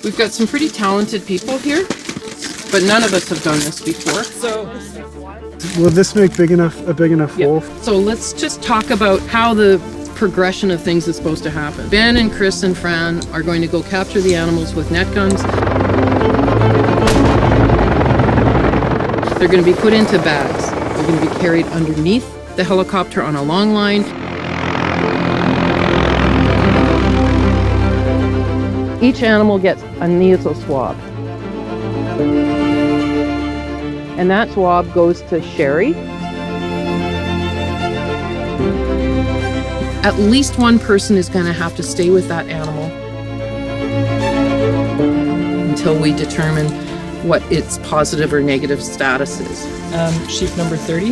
We've got some pretty talented people here, but none of us have done this before. So, will this make a big enough hole? So let's just talk about how the progression of things is supposed to happen. Ben and Chris and Fran are going to go capture the animals with net guns. They're going to be put into bags. They're going to be carried underneath the helicopter on a long line. Each animal gets a nasal swab. And that swab goes to Sherry. At least one person is going to have to stay with that animal until we determine what its positive or negative status is. Sheep number 30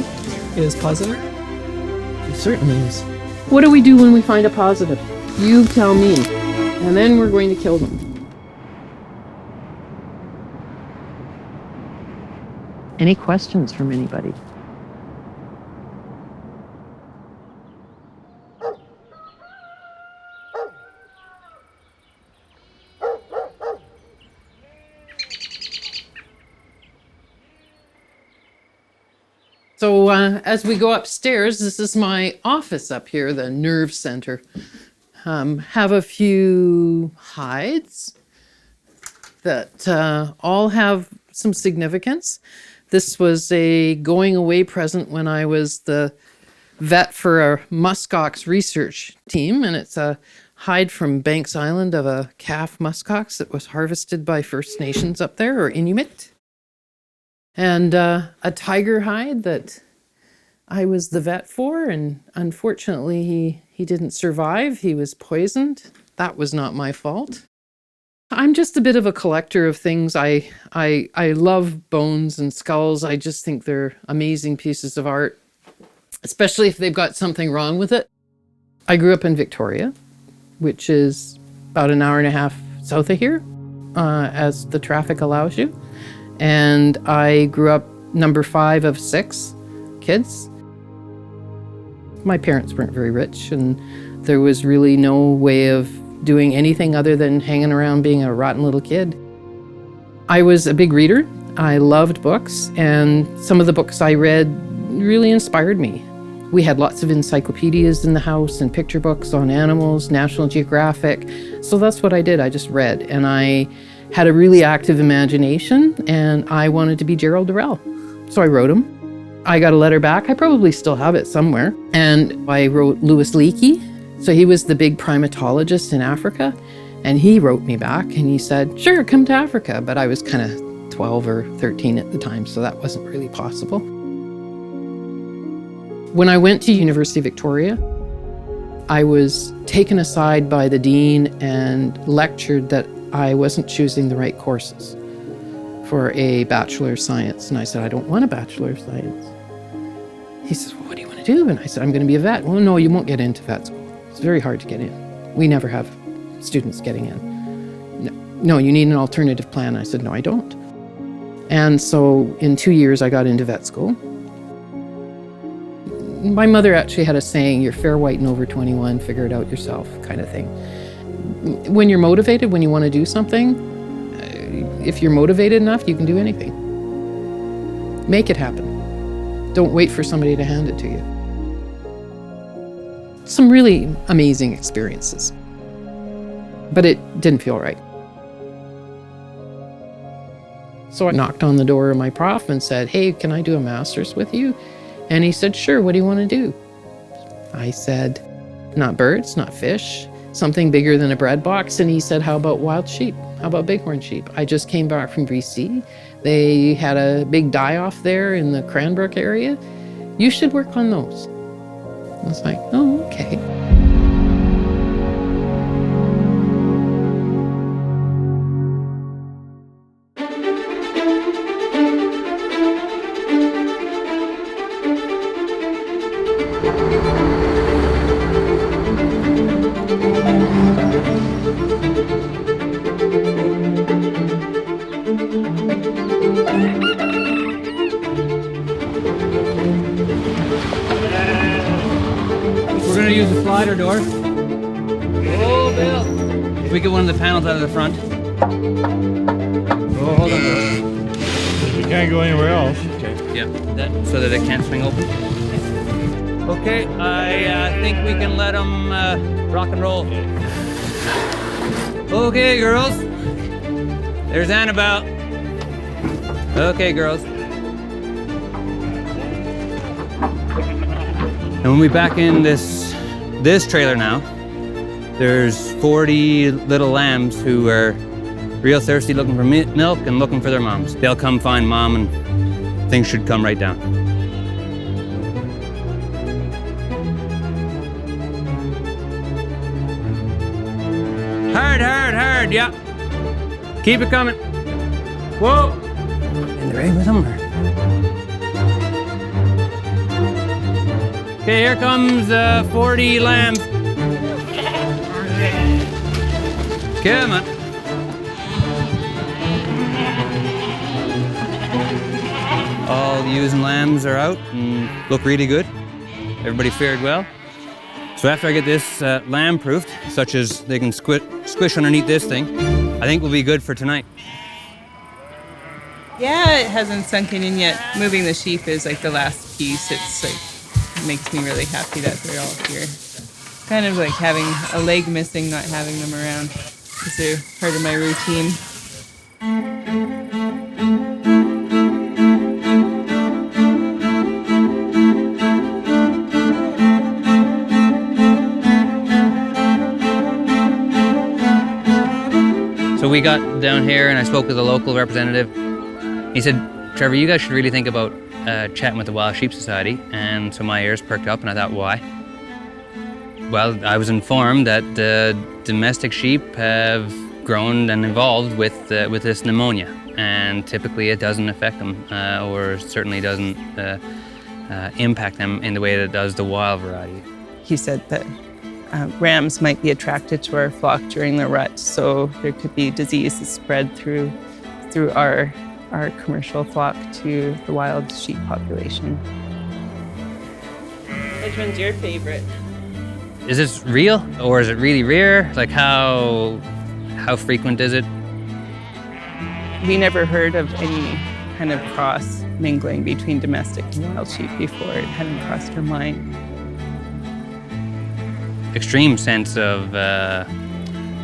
is positive. It certainly is. What do we do when we find a positive? You tell me. And then we're going to kill them. Any questions from anybody? So as we go upstairs, this is my office up here, the nerve center. Have a few hides that all have some significance. This was a going away present when I was the vet for a muskox research team, and it's a hide from Banks Island of a calf muskox that was harvested by First Nations up there, or Inuit. And a tiger hide that I was the vet for, and unfortunately he didn't survive. He was poisoned. That was not my fault. I'm just a bit of a collector of things. I love bones and skulls. I just think they're amazing pieces of art, especially if they've got something wrong with it. I grew up in Victoria, which is about an hour and a half south of here, as the traffic allows you. And I grew up number 5 of 6 kids. My parents weren't very rich, and there was really no way of doing anything other than hanging around being a rotten little kid. I was a big reader. I loved books, and some of the books I read really inspired me. We had lots of encyclopedias in the house and picture books on animals, National Geographic. So that's what I did. I just read, and I had a really active imagination, and I wanted to be Gerald Durrell. So I wrote him. I got a letter back. I probably still have it somewhere. And I wrote Louis Leakey. So he was the big primatologist in Africa. And he wrote me back and he said, sure, come to Africa. But I was kind of 12 or 13 at the time, so that wasn't really possible. When I went to University of Victoria, I was taken aside by the dean and lectured that I wasn't choosing the right courses for a Bachelor of Science. And I said, I don't want a Bachelor of Science. He says, well, what do you want to do? And I said, I'm going to be a vet. Well, no, you won't get into vet school. It's very hard to get in. We never have students getting in. No, you need an alternative plan. I said, no, I don't. And so in 2 years, I got into vet school. My mother actually had a saying, you're fair, white, and over 21, figure it out yourself, kind of thing. When you're motivated, when you want to do something, if you're motivated enough, you can do anything. Make it happen. Don't wait for somebody to hand it to you. Some really amazing experiences, but it didn't feel right. So I knocked on the door of my prof and said, hey, can I do a master's with you? And he said, sure, what do you want to do? I said, not birds, not fish, something bigger than a bread box. And he said, how about wild sheep? How about bighorn sheep? I just came back from BC. They had a big die-off there in the Cranbrook area. You should work on those. I was like, oh, okay. We're going to use the slider door. Oh, Bill. If we get one of the panels out of the front. Oh, hold on, girls. You can't go anywhere else. Yeah, so that it can't swing open. Okay, I think we can let them rock and roll. Okay, girls. There's Annabelle. Okay, girls. And we'll be back in this trailer now. There's 40 little lambs who are real thirsty, looking for milk and looking for their moms. They'll come find mom and things should come right down. Hard, yeah. Keep it coming. Whoa. And they're right with them. Okay, here comes 40 lambs. Come on. All the ewes and lambs are out and look really good. Everybody fared well. So after I get this lamb-proofed, such as they can squish underneath this thing, I think we'll be good for tonight. Yeah, it hasn't sunken in yet. Moving the sheep is like the last piece. It's like, it makes me really happy that they're all here. Kind of like having a leg missing, not having them around, because they're part of my routine. So we got down here and I spoke with a local representative. He said, Trevor, you guys should really think about chatting with the Wild Sheep Society. And so my ears perked up and I thought, why? Well, I was informed that domestic sheep have grown and evolved with this pneumonia. And typically it doesn't affect them or certainly doesn't impact them in the way that it does the wild variety. He said that rams might be attracted to our flock during the rut, so there could be diseases spread through our commercial flock to the wild sheep population. Which one's your favorite? Is this real or is it really rare? Like how frequent is it? We never heard of any kind of cross mingling between domestic and wild sheep before. It hadn't crossed our mind. Extreme sense of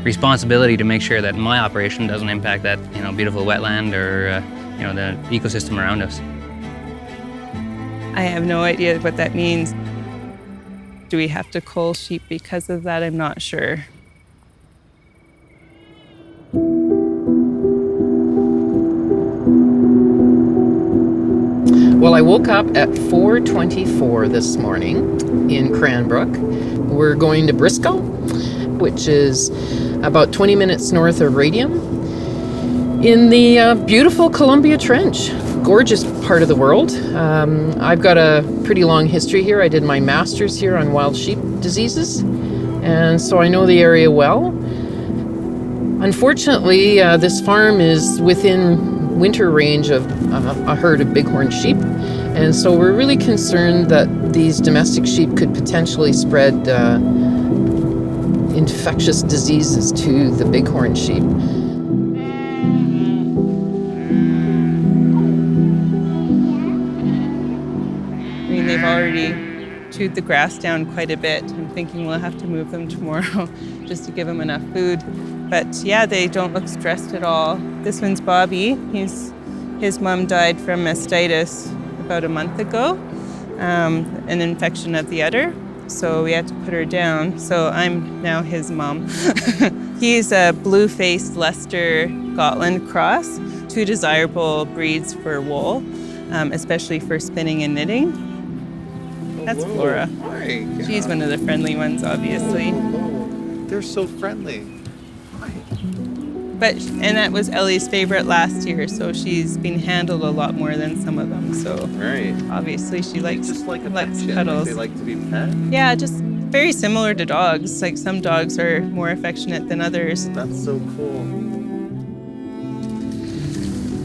responsibility to make sure that my operation doesn't impact that beautiful wetland or the ecosystem around us. I have no idea what that means. Do we have to cull sheep because of that? I'm not sure. Well, I woke up at 4:24 this morning in Cranbrook. We're going to Briscoe, which is about 20 minutes north of Radium, in the beautiful Columbia Trench. Gorgeous part of the world. I've got a pretty long history here. I did my master's here on wild sheep diseases, and so I know the area well. Unfortunately, this farm is within winter range of a herd of bighorn sheep, and so we're really concerned that these domestic sheep could potentially spread infectious diseases to the bighorn sheep. I mean, they've already chewed the grass down quite a bit. I'm thinking we'll have to move them tomorrow just to give them enough food. But yeah, they don't look stressed at all. This one's Bobby. His mom died from mastitis about a month ago, an infection of the udder. So we had to put her down. So I'm now his mom. He's a blue-faced Leicester Gotland cross, two desirable breeds for wool, especially for spinning and knitting. That's Flora. Hi. She's one of the friendly ones, obviously. They're so friendly. And that was Ellie's favorite last year, so she's been handled a lot more than some of them. So Right. obviously she likes Just like a likes pet. cuddles. They like to be pet. Yeah, just very similar to dogs. Like some dogs are more affectionate than others. That's so cool.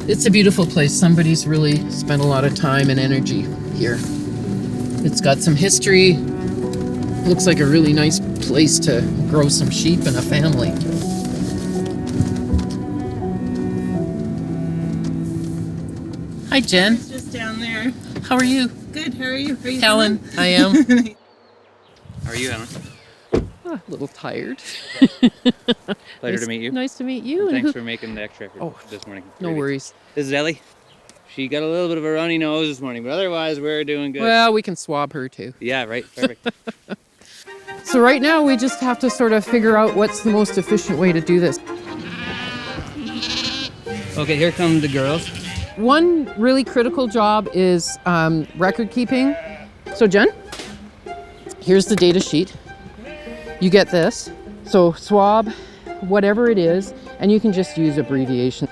It's a beautiful place. Somebody's really spent a lot of time and energy here. It's got some history. Looks like a really nice place to grow some sheep and a family. Hi, Jen. Just down there. How are you? Good. How are you? How are you Helen, feeling? I am. How are you, Helen? A little tired. Pleasure to meet you. Nice to meet you. And And thanks who- for making the extra effort Oh, this morning. no Really. worries. This is Ellie. She got a little bit of a runny nose this morning, but otherwise we're doing good. Well, we can swab her too. Yeah, right. Perfect. So right now we just have to sort of figure out what's the most efficient way to do this. Okay, here come the girls. One really critical job is record keeping. So Jen, here's the data sheet. You get this. So swab, whatever it is, and you can just use abbreviation.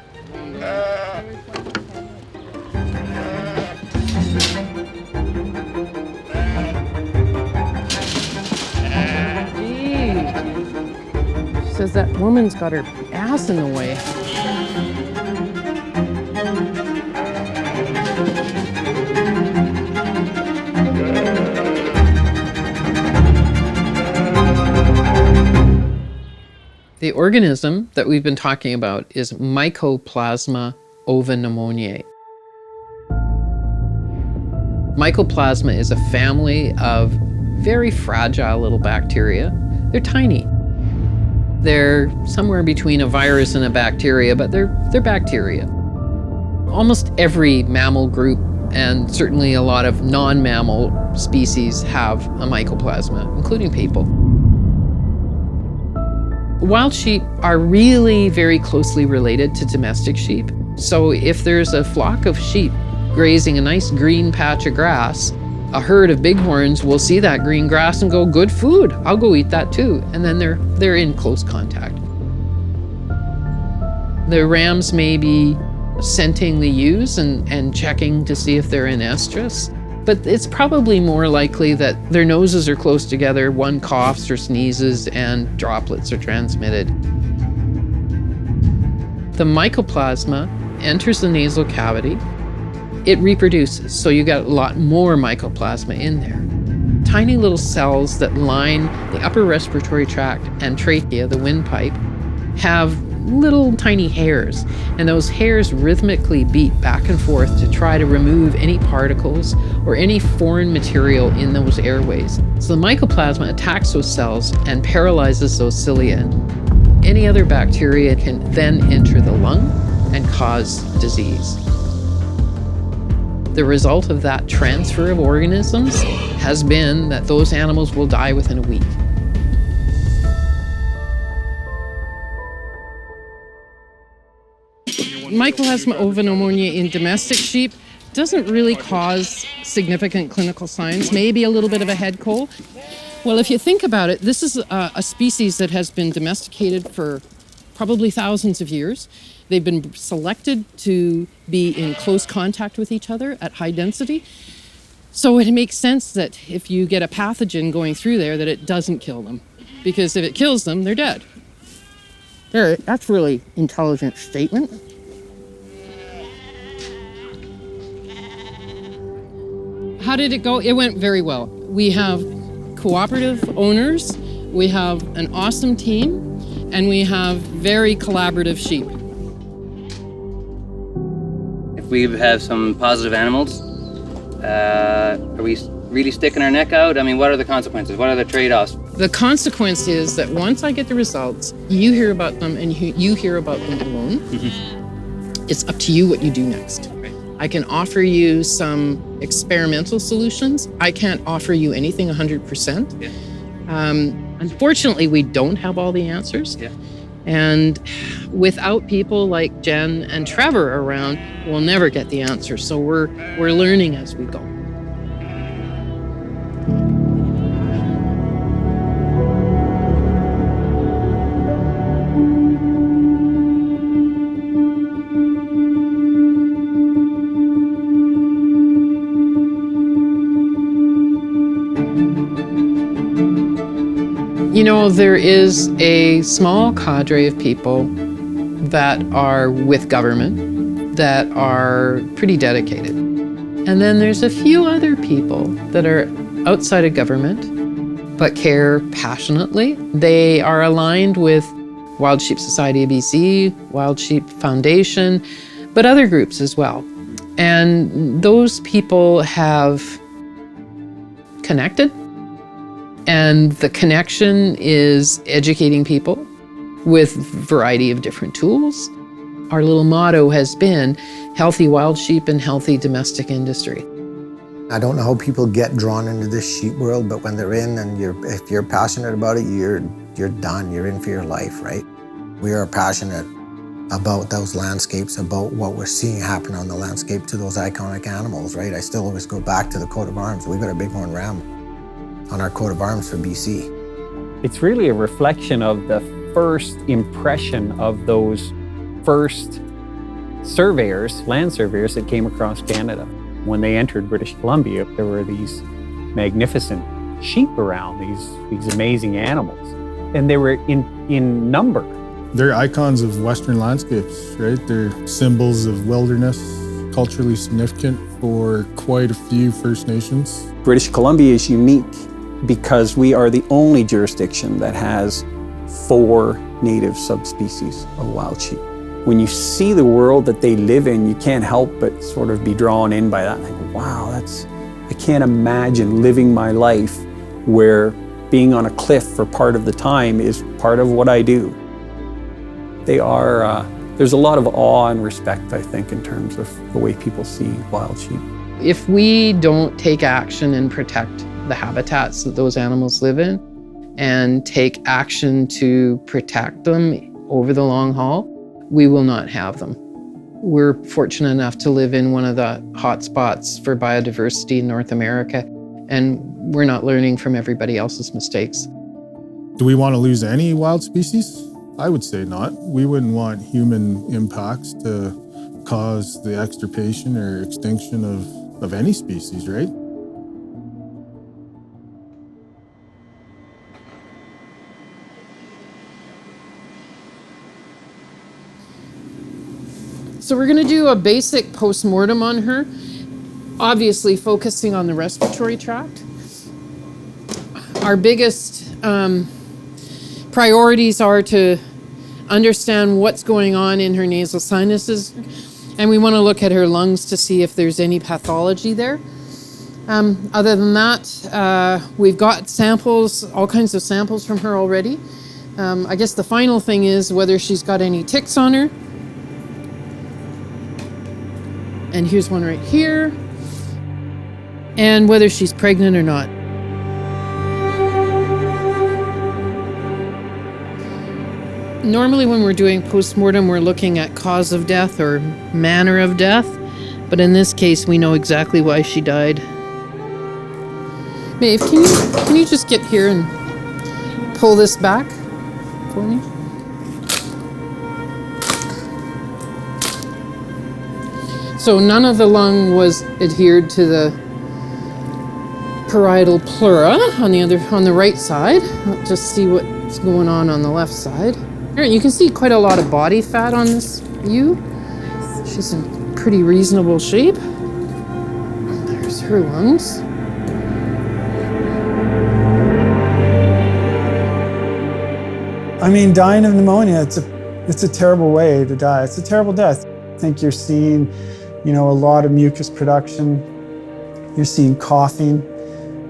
Gee. She says that woman's got her ass in the way. The organism that we've been talking about is Mycoplasma ovinemoniae. Mycoplasma is a family of very fragile little bacteria. They're tiny. They're somewhere between a virus and a bacteria, but they're bacteria. Almost every mammal group, and certainly a lot of non-mammal species, have a mycoplasma, including people. Wild sheep are really very closely related to domestic sheep. So if there's a flock of sheep grazing a nice green patch of grass, a herd of bighorns will see that green grass and go, good food, I'll go eat that too. And then they're in close contact. The rams may be scenting the ewes and checking to see if they're in estrus. But it's probably more likely that their noses are close together, one coughs or sneezes, and droplets are transmitted. The mycoplasma enters the nasal cavity. It reproduces, so you got a lot more mycoplasma in there. Tiny little cells that line the upper respiratory tract and trachea, the windpipe, have little tiny hairs, and those hairs rhythmically beat back and forth to try to remove any particles or any foreign material in those airways. So the mycoplasma attacks those cells and paralyzes those cilia. Any other bacteria can then enter the lung and cause disease. The result of that transfer of organisms has been that those animals will die within a week. Mycoplasma ovinemoniae in domestic sheep doesn't really cause significant clinical signs, maybe a little bit of a head cold. Well, if you think about it, this is a species that has been domesticated for probably thousands of years. They've been selected to be in close contact with each other at high density. So it makes sense that if you get a pathogen going through there, that it doesn't kill them. Because if it kills them, they're dead. There, that's a really intelligent statement. How did it go? It went very well. We have cooperative owners, we have an awesome team, and we have very collaborative sheep. If we have some positive animals, are we really sticking our neck out? I mean, what are the consequences? What are the trade-offs? The consequence is that once I get the results, you hear about them and you hear about them alone. Mm-hmm. It's up to you what you do next. Right. I can offer you some experimental solutions. I can't offer you anything 100%. Yeah. Unfortunately, we don't have all the answers. Yeah. And without people like Jen and Trevor around, we'll never get the answers. So we're learning as we go. You know, there is a small cadre of people that are with government that are pretty dedicated. And then there's a few other people that are outside of government but care passionately. They are aligned with Wild Sheep Society of BC, Wild Sheep Foundation, but other groups as well. And those people have connected. And the connection is educating people with a variety of different tools. Our little motto has been healthy wild sheep and healthy domestic industry. I don't know how people get drawn into this sheep world, but when they're in and if you're passionate about it, you're done, you're in for your life, right? We are passionate about those landscapes, about what we're seeing happen on the landscape to those iconic animals, right? I still always go back to the coat of arms. We've got a bighorn ram on our coat of arms for BC. It's really a reflection of the first impression of those first surveyors, land surveyors that came across Canada. When they entered British Columbia, there were these magnificent sheep around, these amazing animals. And they were in number. They're icons of Western landscapes, right? They're symbols of wilderness, culturally significant for quite a few First Nations. British Columbia is unique because we are the only jurisdiction that has 4 native subspecies of wild sheep. When you see the world that they live in, you can't help but sort of be drawn in by that. Like, wow, I can't imagine living my life where being on a cliff for part of the time is part of what I do. They are, there's a lot of awe and respect, I think, in terms of the way people see wild sheep. If we don't take action and protect the habitats that those animals live in and take action to protect them over the long haul, we will not have them. We're fortunate enough to live in one of the hot spots for biodiversity in North America, and we're not learning from everybody else's mistakes. Do we want to lose any wild species? I would say not. We wouldn't want human impacts to cause the extirpation or extinction of any species, right? So we're going to do a basic post-mortem on her, obviously focusing on the respiratory tract. Our biggest priorities are to understand what's going on in her nasal sinuses, and we want to look at her lungs to see if there's any pathology there. Other than that, we've got samples, all kinds of samples from her already. I guess the final thing is whether she's got any ticks on her. And here's one right here. And whether she's pregnant or not. Normally when we're doing post-mortem, we're looking at cause of death or manner of death. But in this case, we know exactly why she died. Maeve, can you just get here and pull this back for me? So none of the lung was adhered to the parietal pleura on the right side. Let's just see what's going on the left side. Here, you can see quite a lot of body fat on this ewe. She's in pretty reasonable shape. There's her lungs. I mean, dying of pneumonia, it's a terrible way to die. It's a terrible death. I think you're seeing, a lot of mucus production. You're seeing coughing,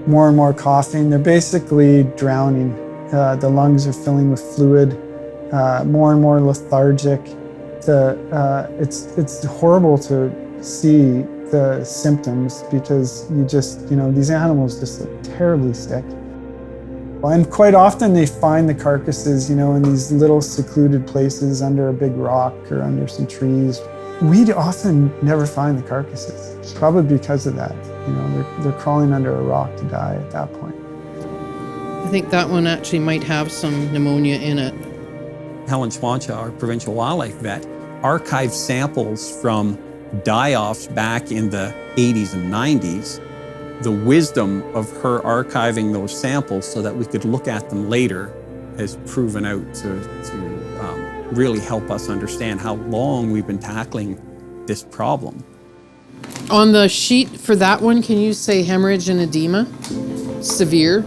more and more coughing. They're basically drowning. The lungs are filling with fluid, more and more lethargic. It's horrible to see the symptoms because these animals just look terribly sick. And quite often they find the carcasses, in these little secluded places under a big rock or under some trees. We often never find the carcasses, probably because of that. They're crawling under a rock to die at that point. I think that one actually might have some pneumonia in it. Helen Schwancha, our provincial wildlife vet, archived samples from die-offs back in the 80s and 90s. The wisdom of her archiving those samples so that we could look at them later has proven out to really help us understand how long we've been tackling this problem. On the sheet for that one, can you say hemorrhage and edema? Severe.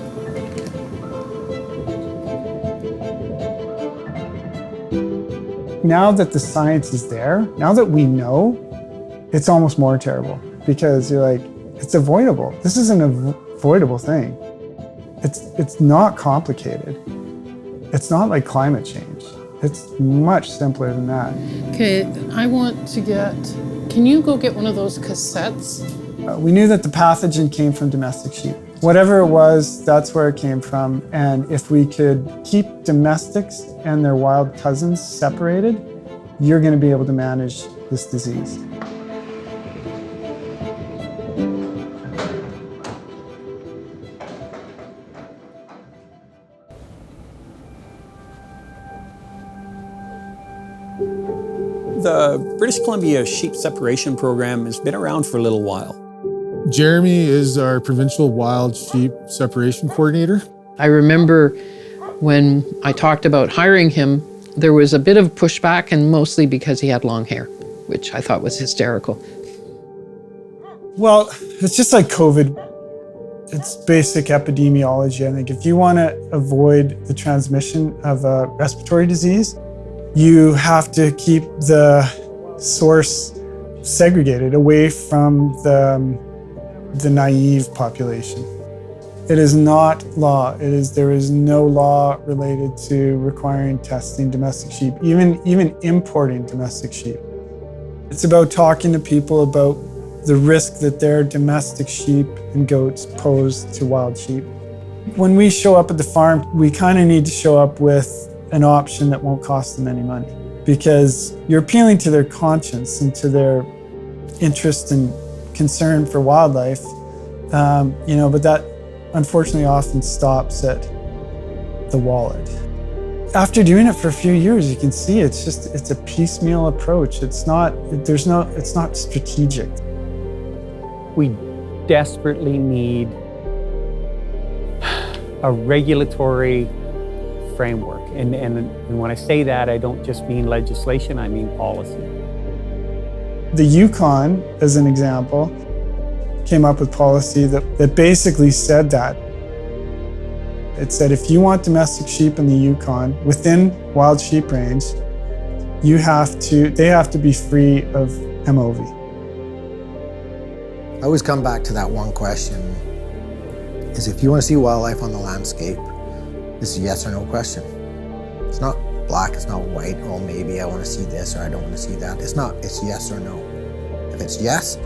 Now that the science is there, now that we know, it's almost more terrible because you're like, it's avoidable. This is an avoidable thing. It's not complicated. It's not like climate change. It's much simpler than that. Okay, I want to can you go get one of those cassettes? We knew that the pathogen came from domestic sheep. Whatever it was, that's where it came from. And if we could keep domestics and their wild cousins separated, you're going to be able to manage this disease. The British Columbia Sheep Separation Program has been around for a little while. Jeremy is our provincial wild sheep separation coordinator. I remember when I talked about hiring him, there was a bit of pushback, and mostly because he had long hair, which I thought was hysterical. Well, it's just like COVID. It's basic epidemiology. I think if you want to avoid the transmission of a respiratory disease, you have to keep the source segregated away from the naive population. It is not law. There is no law related to requiring testing domestic sheep, even importing domestic sheep. It's about talking to people about the risk that their domestic sheep and goats pose to wild sheep. When we show up at the farm, we kind of need to show up with an option that won't cost them any money, because you're appealing to their conscience and to their interest and concern for wildlife, but that unfortunately often stops at the wallet. After doing it for a few years, you can see it's a piecemeal approach. It's not strategic. We desperately need a regulatory framework. And when I say that, I don't just mean legislation, I mean policy. The Yukon, as an example, came up with policy that basically said that. It said if you want domestic sheep in the Yukon within wild sheep range, they have to be free of MOV. I always come back to that one question, is if you want to see wildlife on the landscape, this is a yes or no question. It's not black, it's not white, oh maybe I want to see this or I don't want to see that. It's not, it's yes or no. If it's yes,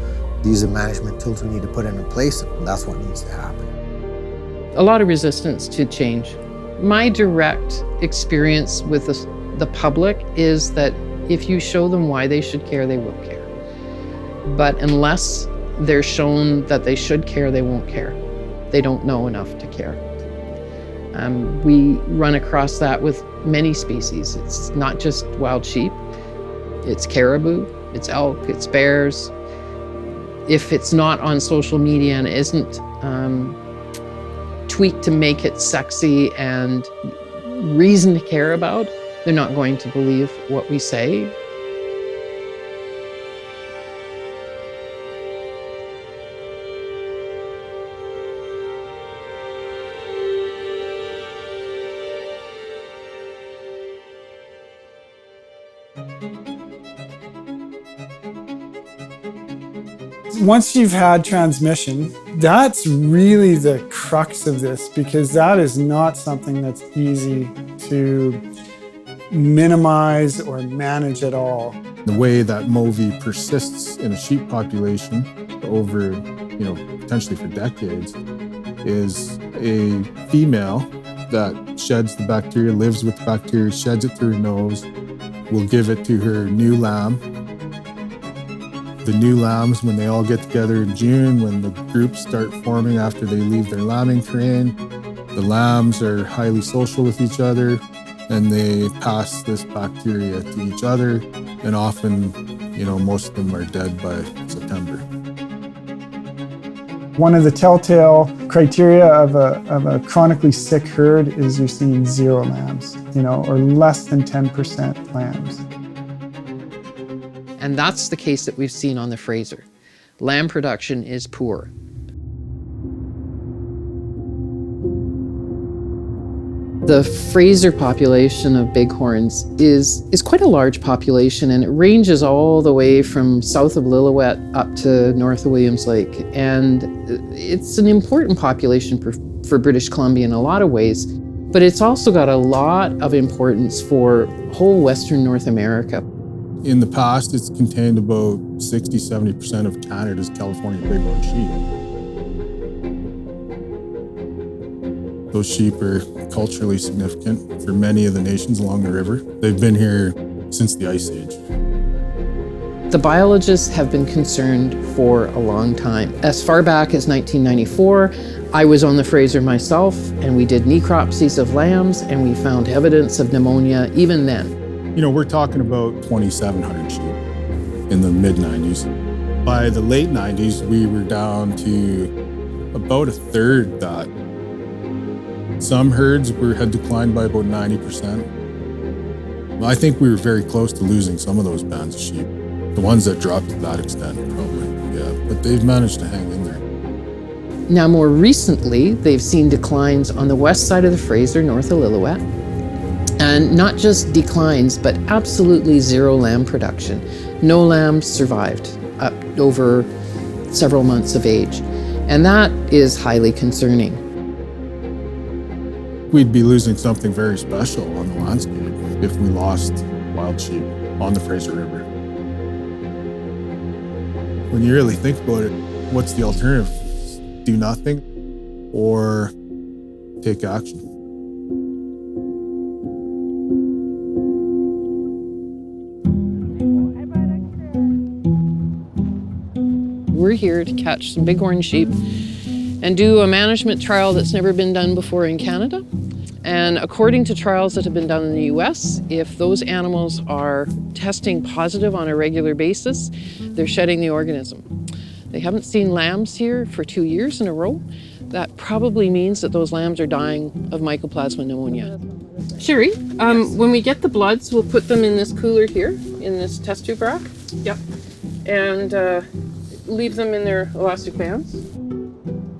these are management tools we need to put in place, and that's what needs to happen. A lot of resistance to change. My direct experience with the public is that if you show them why they should care, they will care. But unless they're shown that they should care, they won't care. They don't know enough to care. We run across that with many species. It's not just wild sheep, it's caribou, it's elk, it's bears. If it's not on social media and isn't tweaked to make it sexy and reason to care about, they're not going to believe what we say. Once you've had transmission, that's really the crux of this, because that is not something that's easy to minimize or manage at all. The way that MOVI persists in a sheep population over, potentially for decades, is a female that sheds the bacteria, lives with the bacteria, sheds it through her nose, will give it to her new lamb. The new lambs, when they all get together in June, when the groups start forming after they leave their lambing terrain, the lambs are highly social with each other and they pass this bacteria to each other, and often, most of them are dead by September. One of the telltale criteria of a chronically sick herd is you're seeing 0 lambs, or less than 10% lambs. And that's the case that we've seen on the Fraser. Lamb production is poor. The Fraser population of bighorns is quite a large population, and it ranges all the way from south of Lillooet up to north of Williams Lake. And it's an important population for British Columbia in a lot of ways, but it's also got a lot of importance for whole Western North America. In the past, it's contained about 60-70% of Canada's California bighorn sheep. Those sheep are culturally significant for many of the nations along the river. They've been here since the Ice Age. The biologists have been concerned for a long time. As far back as 1994, I was on the Fraser myself, and we did necropsies of lambs, and we found evidence of pneumonia even then. You know, we're talking about 2,700 sheep in the mid-90s. By the late 90s, we were down to about a third that. Some herds had declined by about 90%. I think we were very close to losing some of those bands of sheep. The ones that dropped to that extent, probably, yeah. But they've managed to hang in there. Now, more recently, they've seen declines on the west side of the Fraser, north of Lillooet. And not just declines, but absolutely zero lamb production. No lambs survived up over several months of age. And that is highly concerning. We'd be losing something very special on the landscape if we lost wild sheep on the Fraser River. When you really think about it, what's the alternative? Do nothing or take action? We're here to catch some bighorn sheep and do a management trial that's never been done before in Canada. And according to trials that have been done in the US, if those animals are testing positive on a regular basis, they're shedding the organism. They haven't seen lambs here for 2 years in a row. That probably means that those lambs are dying of mycoplasma pneumonia. Sherry, when we get the bloods, we'll put them in this cooler here, in this test tube rack. Yep. And leave them in their elastic bands.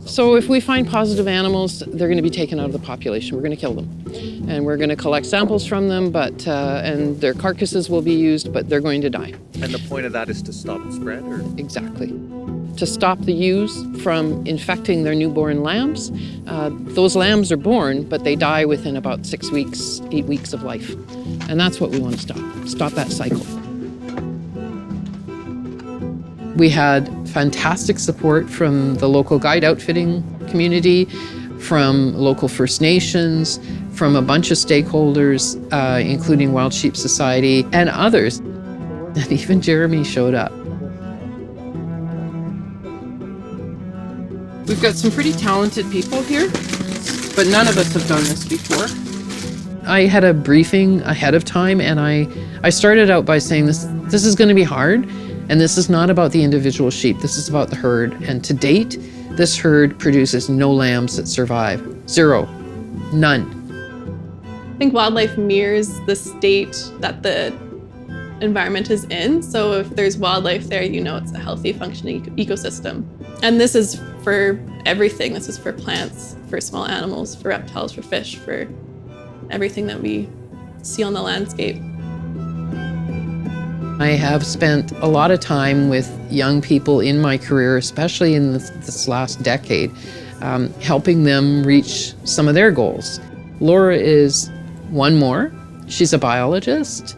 So if we find positive animals, they're going to be taken out of the population. We're going to kill them. And we're going to collect samples from them, but and their carcasses will be used, but they're going to die. And the point of that is to stop the spread, or? Exactly. To stop the ewes from infecting their newborn lambs. Those lambs are born, but they die within about 6 weeks, 8 weeks of life. And that's what we want to stop. Stop that cycle. We had fantastic support from the local guide outfitting community, from local First Nations, from a bunch of stakeholders, including Wild Sheep Society and others. And even Jeremy showed up. We've got some pretty talented people here, but none of us have done this before. I had a briefing ahead of time, and I started out by saying this is going to be hard. And this is not about the individual sheep, this is about the herd. And to date, this herd produces no lambs that survive. Zero. None. I think wildlife mirrors the state that the environment is in. So if there's wildlife there, you know it's a healthy, functioning ecosystem. And this is for everything. This is for plants, for small animals, for reptiles, for fish, for everything that we see on the landscape. I have spent a lot of time with young people in my career, especially in this last decade, helping them reach some of their goals. Laura is one more. She's a biologist.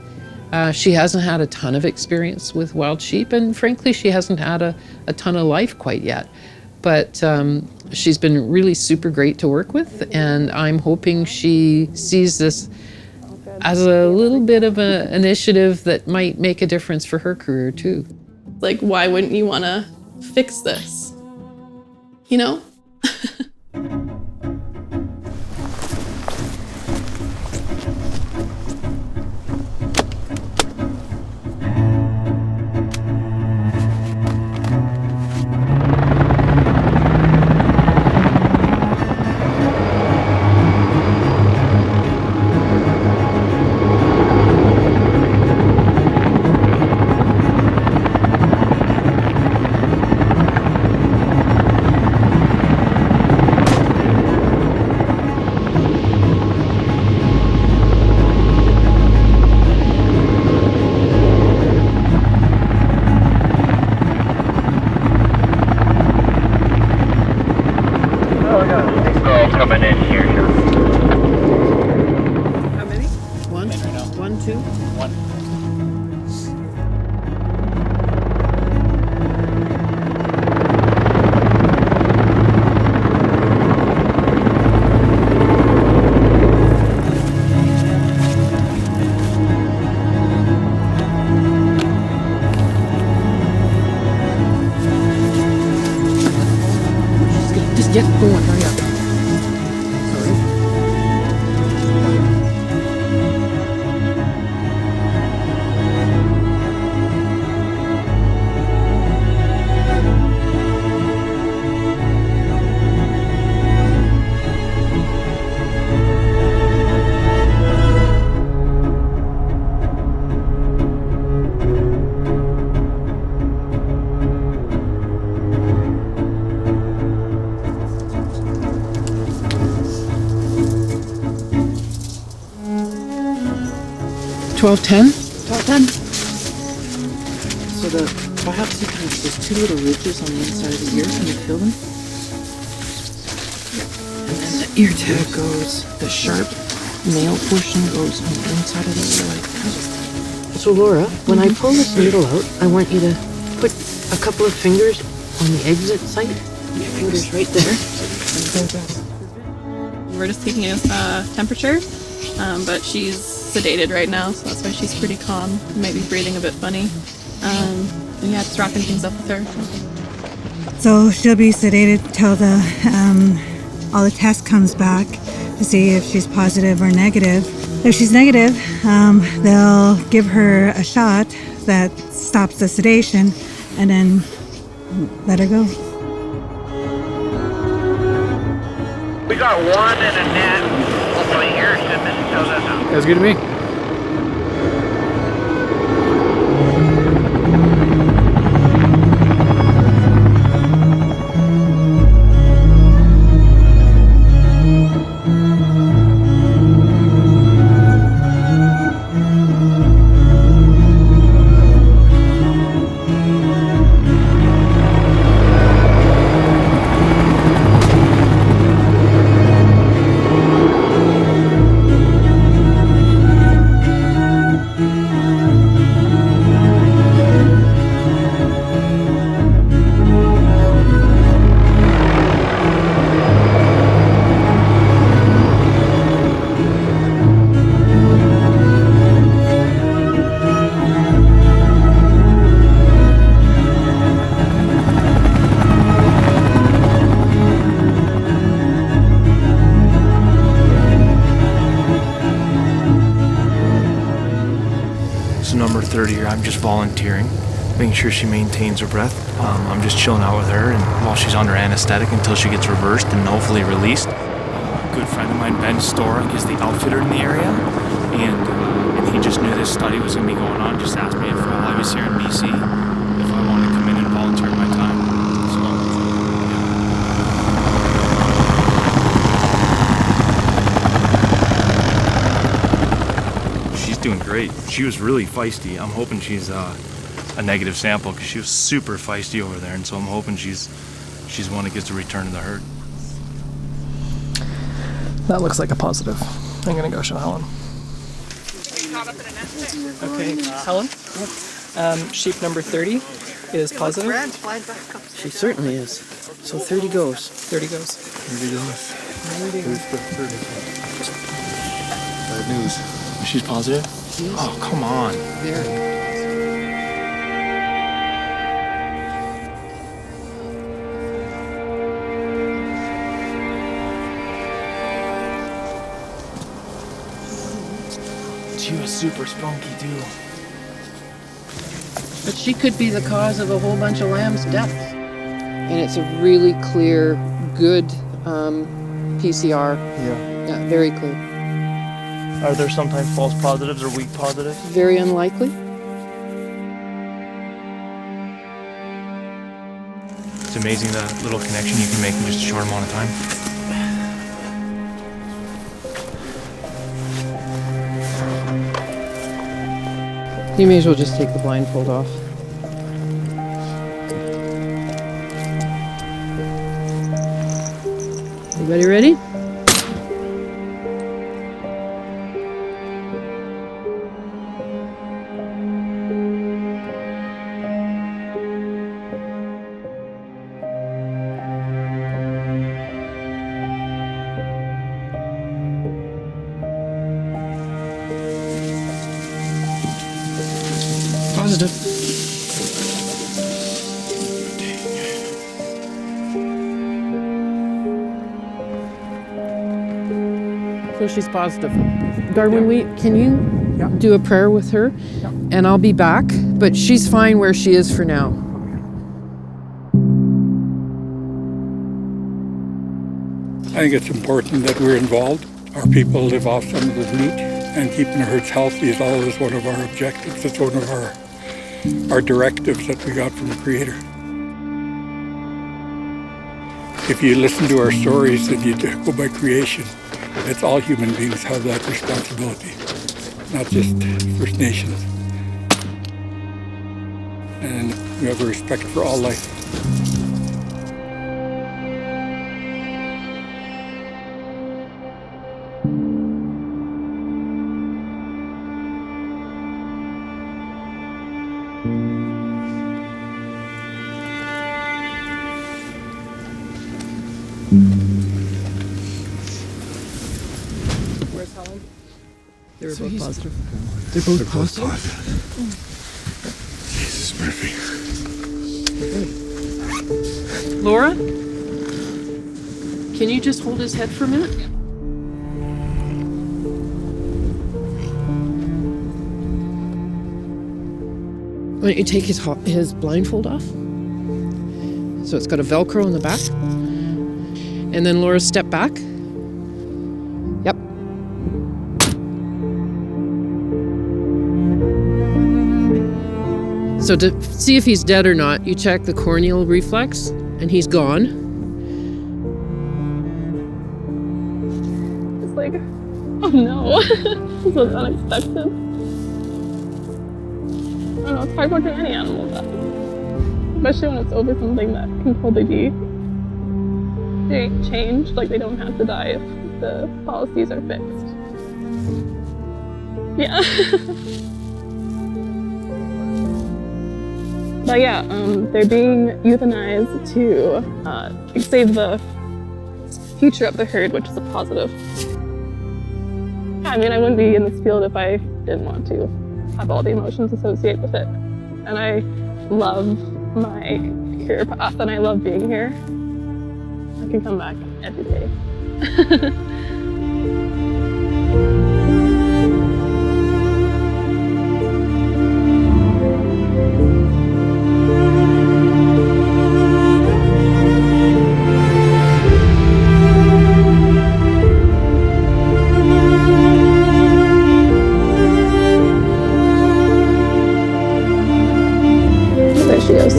She hasn't had a ton of experience with wild sheep, and frankly, she hasn't had a ton of life quite yet. But she's been really super great to work with, and I'm hoping she sees this as a little bit of an initiative that might make a difference for her career too. Like, why wouldn't you want to fix this? You know? Coming in here. How many? One, two. Just get going, hurry up. Sorry. $12.10? $12.10. So the biopsy patch, there's two little ridges on the inside of the ear. Can you feel them? And then the ear tag goes, the sharp nail portion goes on the inside of the ear like that. So Laura, when I pull this needle out, I want you to put a couple of fingers on the exit site. Your fingers right there. We're just taking a temperature, but she's sedated right now, so that's why she's pretty calm. Maybe breathing a bit funny. And yeah, just wrapping things up with her. So she'll be sedated till all the test comes back to see if she's positive or negative. If she's negative, they'll give her a shot that stops the sedation and then let her go. We got one and a net over here. That's good to me. Number 30 here, I'm just volunteering, making sure she maintains her breath. I'm just chilling out with her and while she's under anesthetic until she gets reversed and hopefully released. A good friend of mine, Ben Storick, is the outfitter in the area, and he just knew this study was going to be going on. Just asked me if while I was here in BC if I wanted to come in and volunteer my time. Doing great. She was really feisty. I'm hoping she's a negative sample because she was super feisty over there, and so I'm hoping she's one that gets to return to the herd. That looks like a positive. I'm gonna go show Helen. Okay, Helen. Sheep number 30 is positive. She certainly is. So 30 goes. 30 goes. 30 goes. Who's the 30? Bad news. She's positive? Yes. Oh, come on. Very. She was super spunky too. But she could be the cause of a whole bunch of lambs' deaths. And it's a really clear, good PCR. Yeah, very clear. Are there sometimes false positives or weak positives? Very unlikely. It's amazing the little connection you can make in just a short amount of time. You may as well just take the blindfold off. Everybody ready? Positive. So she's positive. Darwin, can you do a prayer with her? And I'll be back, but she's fine where she is for now. I think it's important that we're involved. Our people live off some of the meat, and keeping the herds healthy is always one of our objectives. It's one of our directives that we got from the Creator. If you listen to our stories and you go by creation, it's all human beings have that responsibility, not just First Nations. And we have a respect for all life. Where's Helen? They were both positive. They're both positive? Jesus, Murphy. Laura? Can you just hold his head for a minute? Why don't you take his blindfold off? So it's got a Velcro on the back. And then Laura, step back. Yep. So to see if he's dead or not, you check the corneal reflex, and he's gone. It's like, oh no, this was unexpected. I don't know, it's hard watching any animal die, especially when it's over something that can probably be changed. Like, they don't have to die if the policies are fixed. Yeah. But yeah, they're being euthanized to save the future of the herd, which is a positive. Yeah, I mean, I wouldn't be in this field if I didn't want to have all the emotions associated with it. And I love my career path, and I love being here. I can come back every day. There she goes.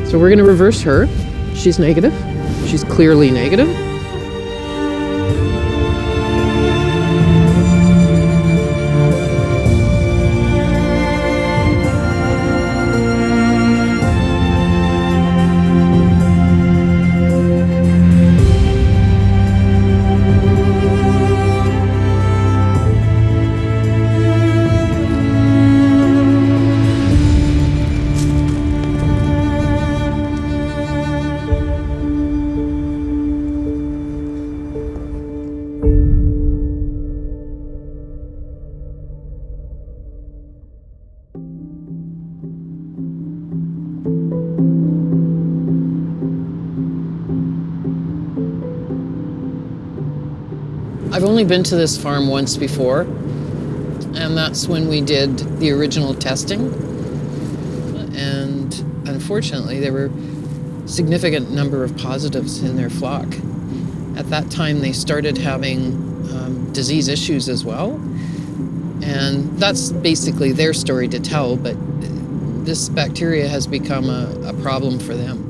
So we're going to reverse her. She's negative. She's clearly negative. I've only been to this farm once before, and that's when we did the original testing. And unfortunately, there were a significant number of positives in their flock. At that time, they started having disease issues as well. And that's basically their story to tell, but this bacteria has become a problem for them.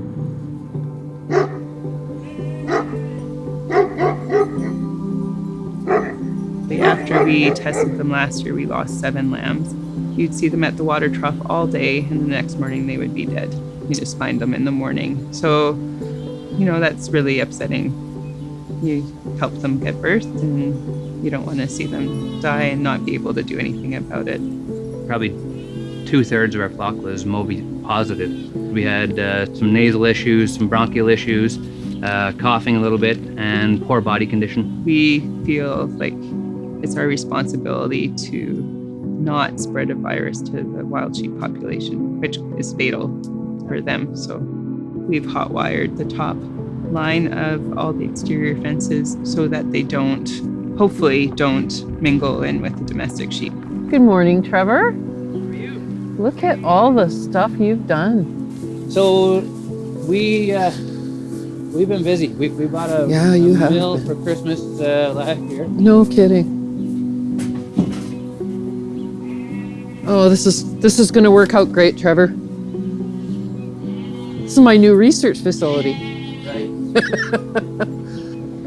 After we tested them last year, we lost 7 lambs. You'd see them at the water trough all day, and the next morning they would be dead. You just find them in the morning. So, that's really upsetting. You help them get birth, and you don't want to see them die and not be able to do anything about it. Probably 2/3 of our flock was MOVI positive. We had some nasal issues, some bronchial issues, coughing a little bit, and poor body condition. We feel like it's our responsibility to not spread a virus to the wild sheep population, which is fatal for them. So we've hot wired the top line of all the exterior fences so that they hopefully don't mingle in with the domestic sheep. Good morning, Trevor. Look at all the stuff you've done. So we've been busy. We bought a mill for Christmas last year. No kidding. Oh, this is going to work out great, Trevor. This is my new research facility.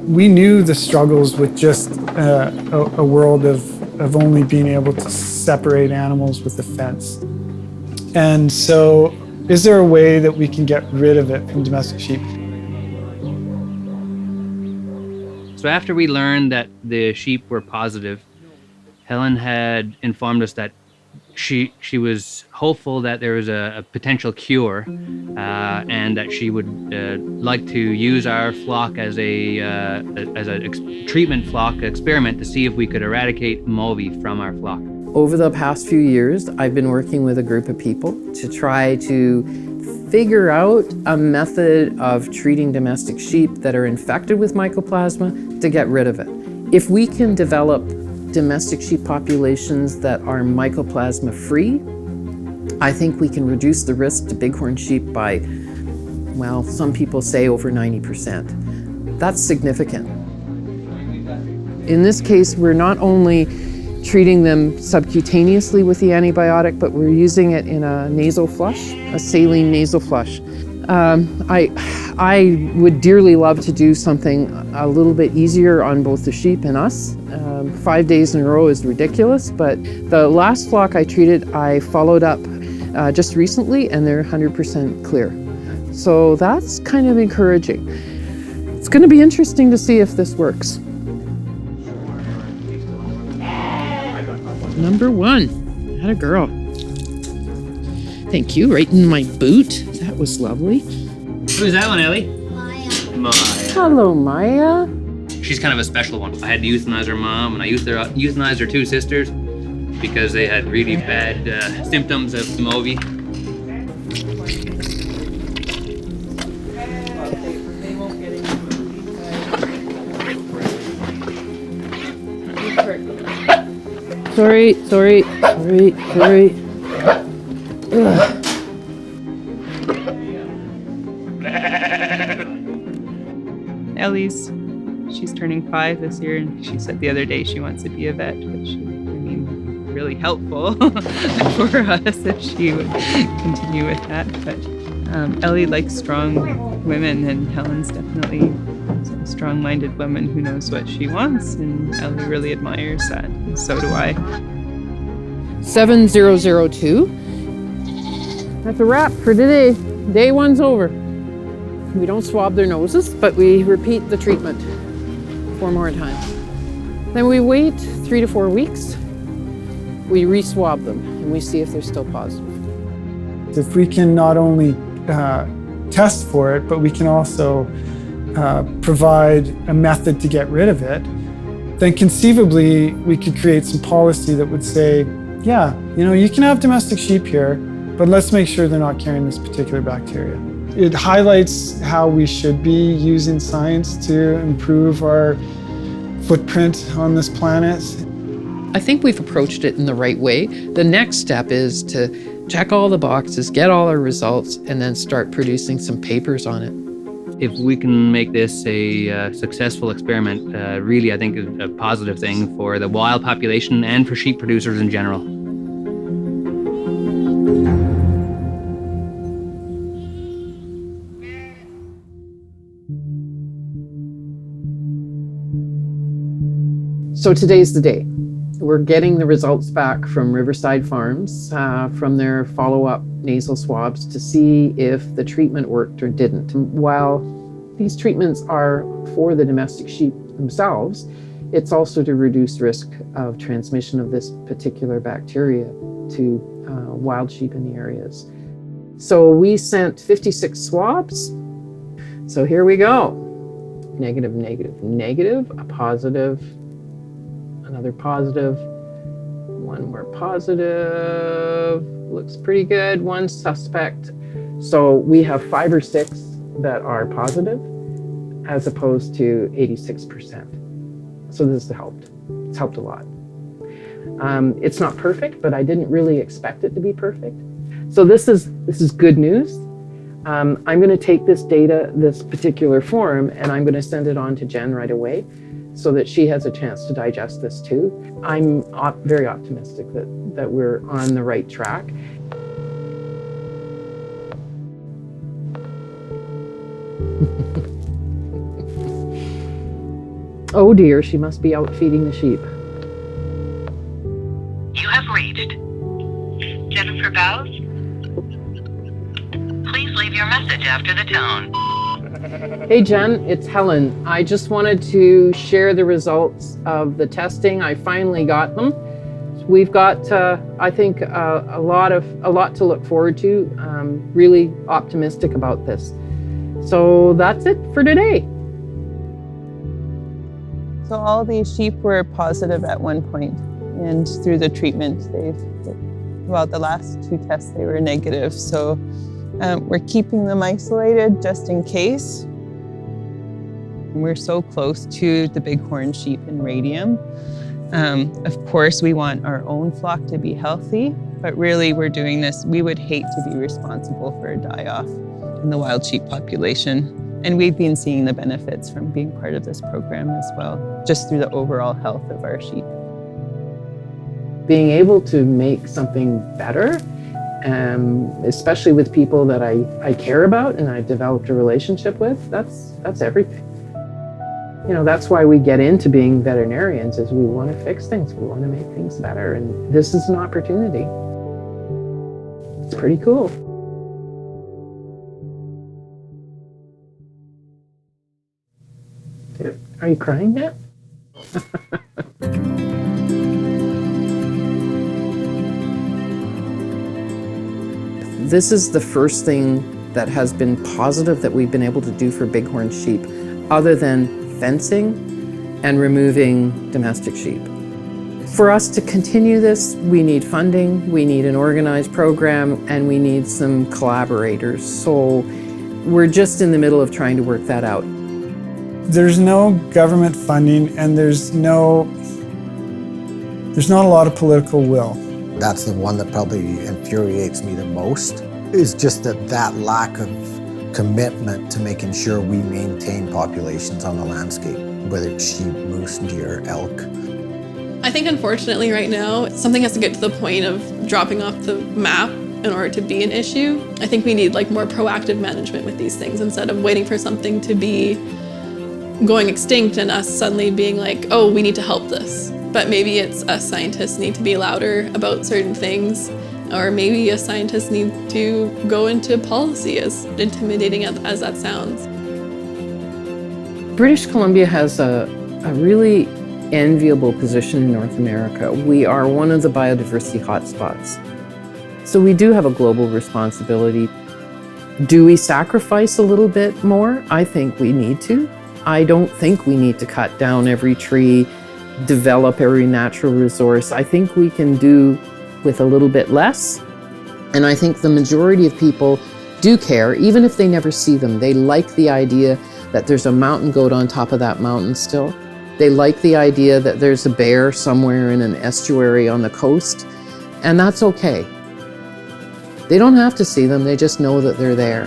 We knew the struggles with just a world of only being able to separate animals with the fence. And so, is there a way that we can get rid of it from domestic sheep? So after we learned that the sheep were positive, Helen had informed us that she was hopeful that there was a potential cure, and that she would like to use our flock as a treatment flock experiment to see if we could eradicate MOVI from our flock. Over the past few years, I've been working with a group of people to try to figure out a method of treating domestic sheep that are infected with mycoplasma to get rid of it. If we can develop domestic sheep populations that are mycoplasma free, I think we can reduce the risk to bighorn sheep by, well, some people say over 90%. That's significant. In this case, we're not only treating them subcutaneously with the antibiotic, but we're using it in a nasal flush, a saline nasal flush. I would dearly love to do something a little bit easier on both the sheep and us. 5 days in a row is ridiculous, but the last flock I treated, I followed up just recently, and they're 100% clear. So that's kind of encouraging. It's going to be interesting to see if this works. Number 1, atta girl. Thank you, right in my boot. That was lovely. Who's that one, Ellie? Maya. Hello, Maya. She's kind of a special one. I had to euthanize her mom, and I euthanized her 2 sisters because they had really bad symptoms of MOVI. Sorry. Ugh. She's turning 5 this year, and she said the other day she wants to be a vet, which would really helpful for us if she would continue with that. But Ellie likes strong women, and Helen's definitely a strong-minded woman who knows what she wants, and Ellie really admires that, and so do I. 7002. That's a wrap for today. Day 1's over. We don't swab their noses, but we repeat the treatment 4 more times. Then we wait 3 to 4 weeks. We re-swab them, and we see if they're still positive. If we can not only test for it, but we can also provide a method to get rid of it, then conceivably we could create some policy that would say, yeah, you can have domestic sheep here, but let's make sure they're not carrying this particular bacteria. It highlights how we should be using science to improve our footprint on this planet. I think we've approached it in the right way. The next step is to check all the boxes, get all our results, and then start producing some papers on it. If we can make this a successful experiment, really I think is a positive thing for the wild population and for sheep producers in general. So today's the day. We're getting the results back from Riverside Farms from their follow-up nasal swabs to see if the treatment worked or didn't. While these treatments are for the domestic sheep themselves, it's also to reduce risk of transmission of this particular bacteria to wild sheep in the areas. So we sent 56 swabs. So here we go. Negative, negative, negative, a positive, another positive, one more positive, looks pretty good, one suspect. So we have 5 or 6 that are positive as opposed to 86%. So this has helped. It's helped a lot. It's not perfect, but I didn't really expect it to be perfect. So this is good news. I'm going to take this data, this particular form, and I'm going to send it on to Jen right away so that she has a chance to digest this too. I'm very optimistic that we're on the right track. Oh dear, she must be out feeding the sheep. You have reached Jennifer Bowes. Please leave your message after the tone. Hey Jen, it's Helen. I just wanted to share the results of the testing. I finally got them. We've got, I think, a lot to look forward to. Really optimistic about this. So that's it for today. So all these sheep were positive at one point, and through the treatment, the last 2 tests, they were negative. So we're keeping them isolated just in case. We're so close to the bighorn sheep in radium. Of course, we want our own flock to be healthy, but really we're doing this. We would hate to be responsible for a die-off in the wild sheep population. And we've been seeing the benefits from being part of this program as well, just through the overall health of our sheep. Being able to make something better, especially with people that I care about and I've developed a relationship with, that's everything. You know, that's why we get into being veterinarians, is we want to fix things, we want to make things better, and this is an opportunity. It's pretty cool. Are you crying yet? This is the first thing that has been positive that we've been able to do for bighorn sheep, other than fencing and removing domestic sheep. For us to continue this, we need funding, we need an organized program, and we need some collaborators. So we're just in the middle of trying to work that out. There's no government funding, and there's not a lot of political will. That's the one that probably infuriates me the most, is just that lack of commitment to making sure we maintain populations on the landscape, whether it's sheep, moose, deer, elk. I think unfortunately right now, something has to get to the point of dropping off the map in order to be an issue. I think we need more proactive management with these things instead of waiting for something to be going extinct and us suddenly being like, oh, we need to help this. But maybe it's us scientists need to be louder about certain things, or maybe us scientists need to go into policy, as intimidating as that sounds. British Columbia has a really enviable position in North America. We are one of the biodiversity hotspots. So we do have a global responsibility. Do we sacrifice a little bit more? I think we need to. I don't think we need to cut down every tree, develop every natural resource. I think we can do with a little bit less. And I think the majority of people do care, even if they never see them. They like the idea that there's a mountain goat on top of that mountain still. They like the idea that there's a bear somewhere in an estuary on the coast, and that's okay. They don't have to see them, they just know that they're there.